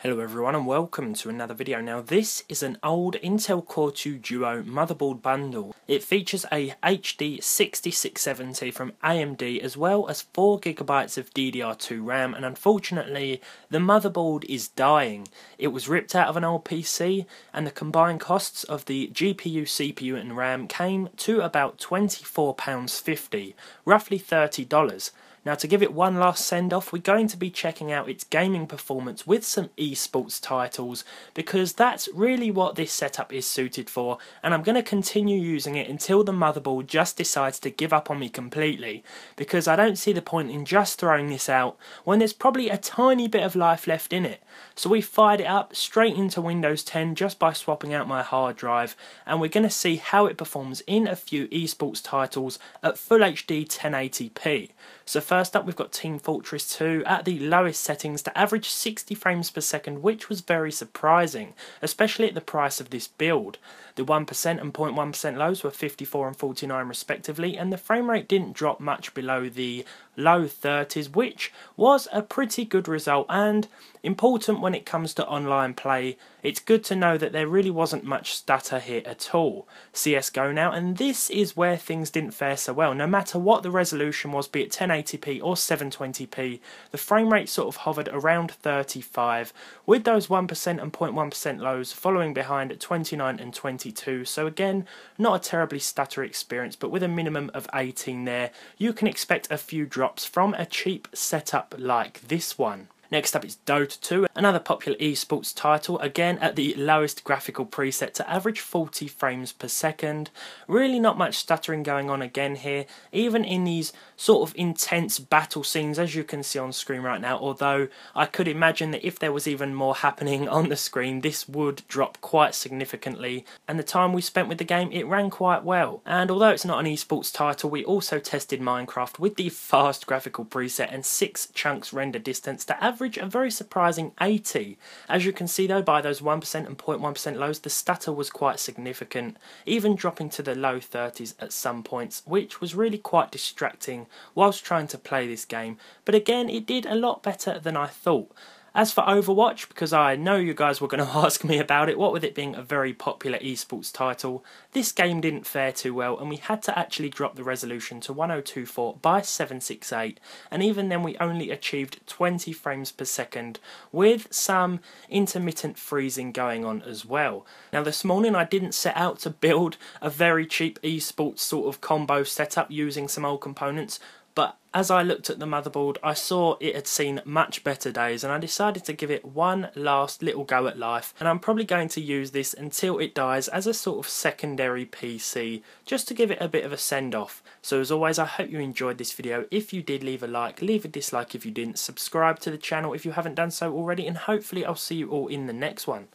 Hello everyone and welcome to another video. Now this is an old Intel Core 2 Duo motherboard bundle. It features a HD 6670 from AMD as well as 4GB of DDR2 RAM, and unfortunately the motherboard is dying. It was ripped out of an old PC and the combined costs of the GPU, CPU and RAM came to about £24.50, roughly $30. Now to give it one last send off, we're going to be checking out its gaming performance with some eSports titles, because that's really what this setup is suited for, and I'm going to continue using it until the motherboard just decides to give up on me completely, because I don't see the point in just throwing this out when there's probably a tiny bit of life left in it. So we fired it up straight into Windows 10 just by swapping out my hard drive, and we're going to see how it performs in a few eSports titles at Full HD 1080p. So first up we've got Team Fortress 2 at the lowest settings to average 60 frames per second, which was very surprising, especially at the price of this build. The 1% and 0.1% lows were 54 and 49 respectively, and the frame rate didn't drop much below the low 30s, which was a pretty good result and important when it comes to online play. It's good to know that there really wasn't much stutter here at all. Csgo now, and this is where things didn't fare so well. No matter what the resolution was, be it 1080p or 720p, the frame rate sort of hovered around 35, with those 1% and 0.1% lows following behind at 29 and 22. So again, not a terribly stuttery experience, but with a minimum of 18 there, you can expect a few drops from a cheap setup like this one. Next up is Dota 2, another popular eSports title, again at the lowest graphical preset to average 40 frames per second. Really not much stuttering going on again here, even in these sort of intense battle scenes as you can see on screen right now, although I could imagine that if there was even more happening on the screen this would drop quite significantly, and the time we spent with the game it ran quite well. And although it's not an eSports title, we also tested Minecraft with the fast graphical preset and 6 chunks render distance to average a very surprising 80. As you can see though, by those 1% and 0.1% lows, the stutter was quite significant, even dropping to the low 30s at some points, which was really quite distracting whilst trying to play this game. But again, it did a lot better than I thought. As for Overwatch, because I know you guys were going to ask me about it, what with it being a very popular eSports title, this game didn't fare too well and we had to actually drop the resolution to 1024 by 768, and even then we only achieved 20 frames per second with some intermittent freezing going on as well. Now this morning I didn't set out to build a very cheap eSports sort of combo setup using some old components, but as I looked at the motherboard I saw it had seen much better days, and I decided to give it one last little go at life, and I'm probably going to use this until it dies as a sort of secondary PC, just to give it a bit of a send off. So as always, I hope you enjoyed this video. If you did, leave a like, leave a dislike if you didn't, subscribe to the channel if you haven't done so already, and hopefully I'll see you all in the next one.